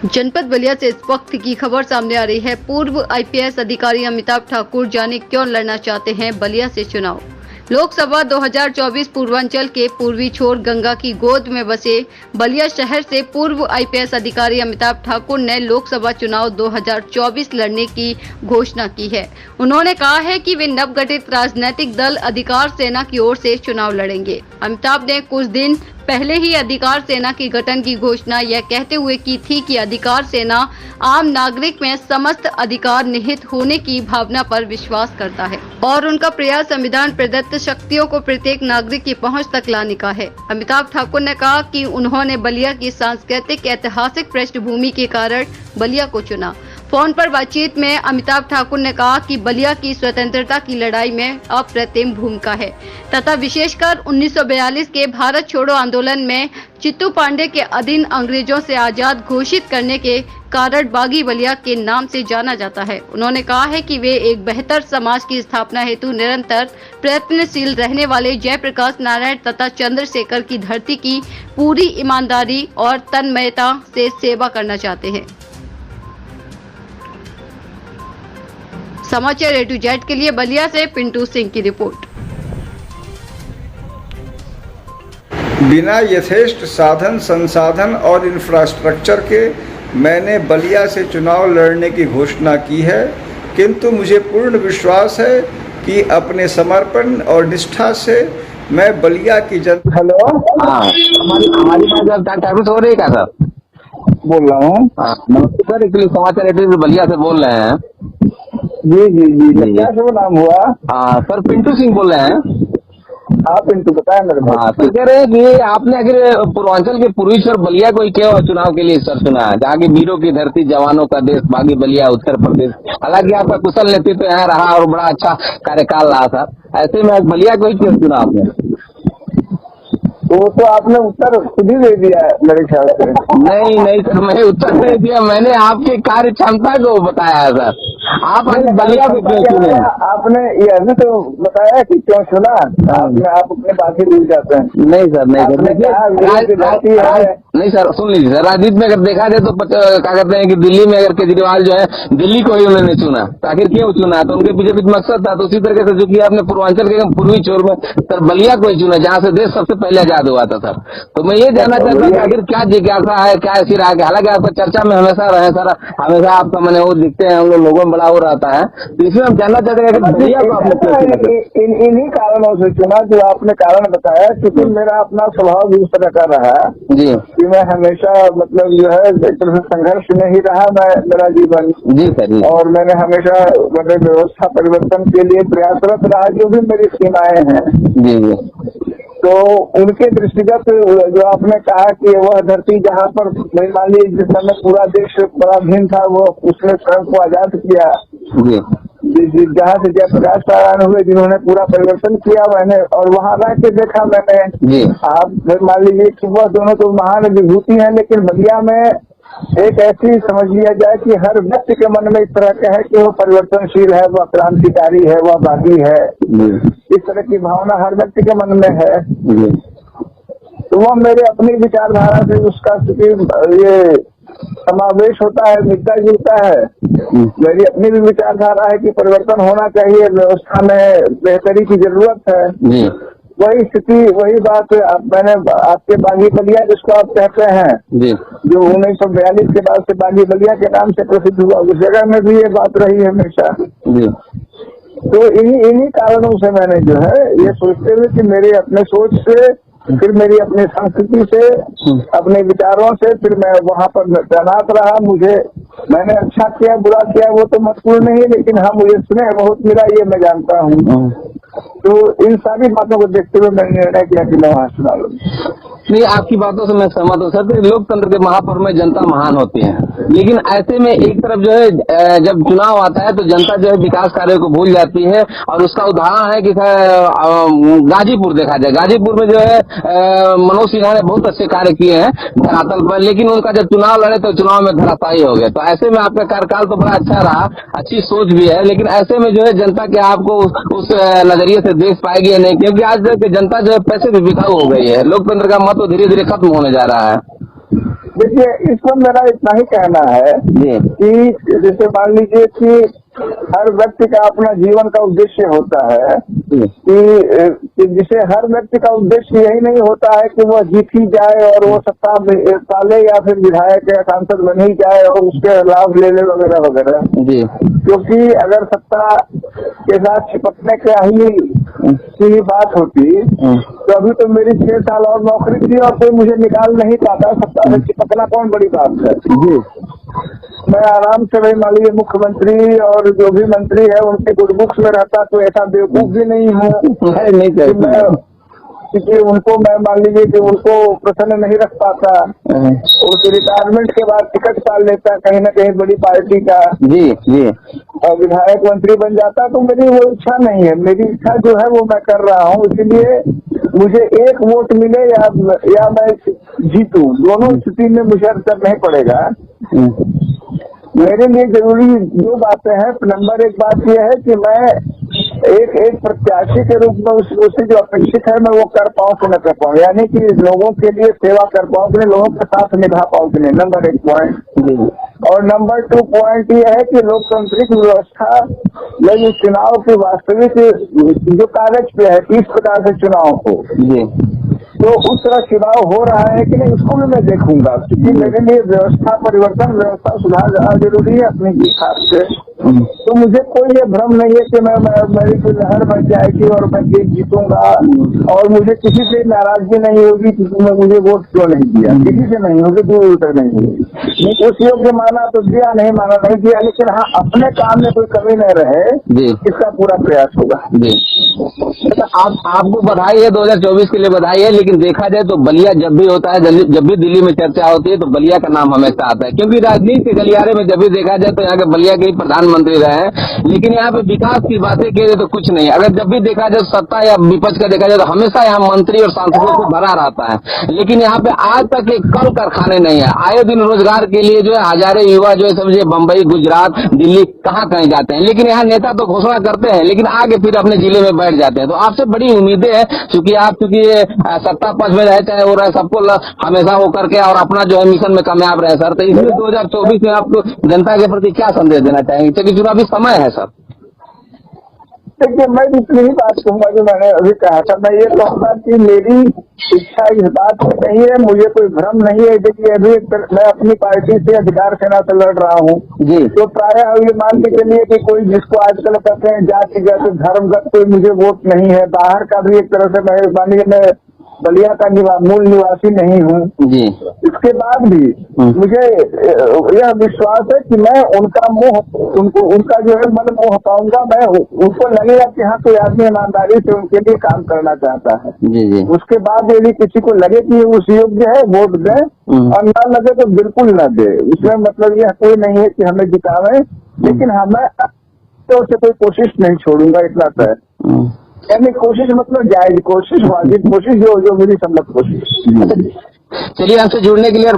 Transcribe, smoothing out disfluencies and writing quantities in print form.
जनपद बलिया से इस वक्त की खबर सामने आ रही है। पूर्व आईपीएस अधिकारी अमिताभ ठाकुर जाने क्यों लड़ना चाहते हैं बलिया से चुनाव। लोकसभा 2024 पूर्वांचल के पूर्वी छोर गंगा की गोद में बसे बलिया शहर से पूर्व आईपीएस अधिकारी अमिताभ ठाकुर ने लोकसभा चुनाव 2024 लड़ने की घोषणा की है। उन्होंने कहा है कि वे नवगठित राजनीतिक दल अधिकार सेना की ओर से चुनाव लड़ेंगे। अमिताभ ने कुछ दिन पहले ही अधिकार सेना की गठन की घोषणा यह कहते हुए की थी कि अधिकार सेना आम नागरिक में समस्त अधिकार निहित होने की भावना पर विश्वास करता है और उनका प्रयास संविधान प्रदत्त शक्तियों को प्रत्येक नागरिक की पहुंच तक लाने का है। अमिताभ ठाकुर ने कहा कि उन्होंने बलिया की सांस्कृतिक ऐतिहासिक पृष्ठभूमि के कारण बलिया को चुना। फोन पर बातचीत में अमिताभ ठाकुर ने कहा कि बलिया की स्वतंत्रता की लड़ाई में अप्रतिम भूमिका है तथा विशेषकर 1942 के भारत छोड़ो आंदोलन में चित्तू पांडे के अधीन अंग्रेजों से आजाद घोषित करने के कारण बागी बलिया के नाम से जाना जाता है। उन्होंने कहा है कि वे एक बेहतर समाज की स्थापना हेतु निरंतर प्रयत्नशील रहने वाले जयप्रकाश नारायण तथा चंद्रशेखर की धरती की पूरी ईमानदारी और तन्मयता से सेवा करना चाहते हैं। समाचार A to Z के लिए बलिया से पिंटू सिंह की रिपोर्ट। बिना यथेष्ट साधन संसाधन और इंफ्रास्ट्रक्चर के मैंने बलिया से चुनाव लड़ने की घोषणा की है, किंतु मुझे पूर्ण विश्वास है कि अपने समर्पण और निष्ठा से मैं बलिया की जनता। हेलो, हाँ, हमारी बात हो रही है क्या सर? बोल रहा हूँ। नमस्ते सर, एक्चुअली समाचार एडिटर बलिया से बोल रहे हैं। जी जी जी, क्या शुभ नाम हुआ? हाँ सर, पिंटू सिंह बोल रहे हैं। हाँ पिंटू, बताया मेरे को। हाँ सर, कह रहे हैं कि आपने आखिर पूर्वांचल के पूर्वी छोर बलिया को ही क्यों चुनाव के लिए सर चुना है, जहाँ की वीरों की धरती, जवानों का देश, बागी बलिया उत्तर प्रदेश। हालांकि आपका कुशल नेतृत्व तो यहाँ रहा और बड़ा अच्छा कार्यकाल रहा था, ऐसे में बलिया को ही क्यों चुना आपने? तो आपने उत्तर खुद ही दे दिया है मेरे ख्याल से। नहीं सर, मैंने उत्तर नहीं दिया, मैंने आपकी कार्य क्षमता को बताया है सर। आप बलिया को क्यों चुने? आपने यह भी तो बताया कि क्यों चुना। आप अपने बात ही भूल जाते हैं। नहीं सर, नहीं सर, सुन लीजिए सर, राजनीति में अगर देखा जाए तो क्या कहते हैं कि दिल्ली में अगर केजरीवाल जो है, दिल्ली को ही उन्होंने चुना, तो आखिर क्यों चुना? तो उनके पीछे कुछ मकसद था। तो उसी तरीके से जो कि आपने पूर्वांचल के पूर्वी छोर में सर बलिया को ही चुना, जहाँ से देश सबसे पहले आजाद हुआ था सर। तो मैं ये जानना चाहता हूँ कि आखिर क्या जिज्ञासा है, क्या ऐसी रहा? हालांकि आपका चर्चा में हमेशा रहे सर, हमेशा आपका मैंने वो दिखते हैं, हम लोगों में बड़ा हो रहता है। तो इसमें हम जानना चाहते हैं कि बलिया को आपने क्यों चुना? इन्हीं कारणों से चुना जो आपने कारण बताया, क्योंकि मेरा अपना स्वभाव भी उस तरह का रहा जी कि मैं हमेशा मतलब जो है एक तरह से संघर्ष में ही रहा मेरा जीवन। जी सर जी। और मैंने हमेशा मतलब व्यवस्था परिवर्तन के लिए प्रयासरत रहा, जो भी मेरी सीमाएं हैं। जी जी। तो उनके दृष्टिगत जो आपने कहा कि वह धरती जहाँ पर मान लीजिए जिस समय पूरा देश पराधीन था, वो उसने स्वयं को आजाद किया जी। जहाँ से जयप्रकाश नारायण हुए, जिन्होंने पूरा परिवर्तन किया, मैंने और वहाँ रह के देखा मैंने। जी। आप मान लीजिए कि वह दोनों तो महान विभूति हैं, लेकिन बलिया में एक ऐसी समझ लिया जाए कि हर व्यक्ति के मन में इस तरह का है कि वह परिवर्तनशील है, वह क्रांतिकारी है, वह बागी है। इस तरह की भावना हर व्यक्ति के मन में है। तो वह मेरे अपनी विचारधारा से उसका ये समावेश होता है, मिलता जुलता है। मेरी अपनी भी विचारधारा है कि परिवर्तन होना चाहिए, व्यवस्था में बेहतरी की जरूरत है। वही स्थिति, वही बात मैंने आपके बागी बलिया जिसको आप कहते हैं जी, जो 1942 के बाद से बागी बलिया के नाम से प्रसिद्ध हुआ, उस जगह में भी ये बात रही है हमेशा जी। तो इन्हीं कारणों से मैंने जो है ये सोचते हुए कि मेरे अपने सोच से, फिर मेरी अपनी संस्कृति से, अपने विचारों से, फिर मैं वहाँ पर तैनात रहा। मैंने अच्छा किया बुरा किया वो तो महत्वपूर्ण नहीं, लेकिन हाँ मुझे स्नेह बहुत मिला, ये मैं जानता हूँ। तो इन सारी बातों को देखते हुए मैंने निर्णय किया कि मैं वहाँ चुना लूंगा। नहीं, आपकी बातों से मैं सहमत हूँ सर। लोकतंत्र के महापर्व में जनता महान होती है, लेकिन ऐसे में एक तरफ जो है जब चुनाव आता है तो जनता जो है विकास कार्यों को भूल जाती है। और उसका उदाहरण है कि गाजीपुर देखा जाए, गाजीपुर में जो है मनोज सिन्हा ने बहुत अच्छे कार्य किए हैं धरातल पर, लेकिन उनका जब चुनाव लड़े तो चुनाव में धराशायी हो गए। तो ऐसे में आपका कार्यकाल तो बड़ा अच्छा रहा, अच्छी सोच भी है, लेकिन ऐसे में जो है जनता के आपको उस नजरिए से देख पाएगी या नहीं, क्योंकि आज जनता जो है पैसे भी बिकाऊ हो गई है। लोकतंत्र का महत्व धीरे धीरे खत्म होने जा रहा है। देखिए, इस पर मेरा इतना ही कहना है जी कि जैसे मान लीजिए कि हर व्यक्ति का अपना जीवन का उद्देश्य होता है कि जिसे हर व्यक्ति का उद्देश्य यही नहीं होता है कि वह जीत ही जाए और वो सत्ता पाले या फिर विधायक या सांसद बन ही जाए और उसके लाभ ले ले वगैरह वगैरह। जी क्योंकि अगर सत्ता के साथ चिपकने की ही बात होती तो अभी तो मेरी 6 साल और नौकरी थी और कोई मुझे निकाल नहीं पाता। सत्ता से चिपकना कौन बड़ी बात है। जी मैं आराम से, भाई मान लीजिए मुख्यमंत्री और जो भी मंत्री है उनके गुड बुक्स में रहता तो ऐसा बेवकूफ भी नहीं हूँ नहीं कि मैं, क्योंकि उनको मैं मान लीजिए कि उनको प्रसन्न नहीं रख पाता। उनके रिटायरमेंट के बाद टिकट पाल लेता कहीं न कहीं बड़ी पार्टी का, जी जी और विधायक मंत्री बन जाता। तो मेरी वो इच्छा नहीं है। मेरी इच्छा जो है वो मैं कर रहा हूँ, इसलिए मुझे एक वोट मिले या मैं जीतूं, दोनों स्थिति में मुझे असर नहीं पड़ेगा। मेरे लिए जरूरी दो बातें हैं। नंबर एक बात यह है कि मैं एक प्रत्याशी के रूप में उससे जो अपेक्षित है मैं वो कर पाऊँ कि न कर पाऊँ, यानी कि लोगों के लिए सेवा कर पाऊँ कि नहीं, लोगों के साथ निभा पाऊँ कि नहीं। Number 1 point. और नंबर 2 पॉइंट ये है कि लोकतांत्रिक व्यवस्था में जो चुनाव की वास्तविक जो कागज पे है किस प्रकार से चुनाव हो, तो उस तरह चुनाव हो रहा है कि नहीं उसको भी मैं देखूंगा। क्योंकि मेरे लिए व्यवस्था परिवर्तन, व्यवस्था सुधार ज्यादा जरूरी है अपने हिसाब से। तो मुझे कोई ये भ्रम नहीं है कि मेरी कोई लहर बन जाएगी और मैं जीतूंगा और मुझे किसी से नाराजगी नहीं होगी किसी ने मुझे वोट क्यों नहीं दिया, किसी से नहीं होगी, दूर तक नहीं होगी। उस योग्य माना तो दिया, नहीं माना नहीं दिया, लेकिन हाँ अपने काम में कोई कमी न रहे इसका पूरा प्रयास होगा। आपको बधाई है, 2024 के लिए बधाई है। लेकिन देखा जाए तो बलिया जब भी होता है, जब भी दिल्ली में चर्चा होती है तो बलिया का नाम हमेशा आता है, क्योंकि राजनीति के गलियारे में जब भी देखा जाए तो यहाँ के बलिया के ही प्रधानमंत्री रहे हैं। लेकिन यहाँ पे विकास की बातें की जाए तो कुछ नहीं। अगर जब भी देखा जाए सत्ता या विपक्ष का देखा जाए तो हमेशा यहाँ मंत्री और सांसदों से भरा रहता है। लेकिन यहाँ पे आज तक एक कल कारखाने नहीं है। आए दिन रोजगार के लिए जो है हजारों युवा जो है समझे बम्बई, गुजरात, दिल्ली कहाँ कहीं जाते हैं। लेकिन यहाँ नेता तो घोषणा करते हैं लेकिन आगे फिर अपने जिले में बैठ जाते हैं। तो आपसे बड़ी उम्मीदें हैं, क्योंकि सत्ता पक्ष में रहे चाहे वो रहे, सबको हमेशा वो करके और अपना जो है मिशन में कामयाब रहे सर। तो इसलिए 2024 में आप जनता के प्रति क्या संदेश देना चाहेंगे, क्योंकि चुनावी समय है सर? देखिए, मैं इतनी ही बात कहूंगा जो मैंने अभी कहा था। मैं ये कहूंगा कि मेरी इच्छा इस बात में नहीं है, मुझे कोई भ्रम नहीं है। देखिए, अभी मैं अपनी पार्टी से अधिकार सेना से लड़ रहा हूँ जी। तो प्रायः ये मान के चलिए कि कोई जिसको आजकल कहते हैं जातिगत धर्मगत कोई मुझे वोट नहीं है। बाहर का भी एक तरह से मैं मान लीजिए मैं बलिया का मूल निवासी नहीं हूँ जी। इसके बाद भी मुझे यह विश्वास है कि मैं उनका जो है मन मोह पाऊंगा। मैं उनको लगेगा कि हाँ कोई आदमी ईमानदारी से उनके लिए काम करना चाहता है जी। उसके बाद यदि किसी को लगे कि उस योग्य है वोट दे और न लगे तो बिल्कुल न दे। इसमें मतलब यह कोई नहीं है कि हमें जितावे, लेकिन हमें तो उसे कोई कोशिश नहीं छोड़ूंगा, इतना तय। यानी कोशिश मतलब जायज कोशिश, वाजिब कोशिश, जो मेरी सम्मत कोशिश। चलिए, आपसे जुड़ने के लिए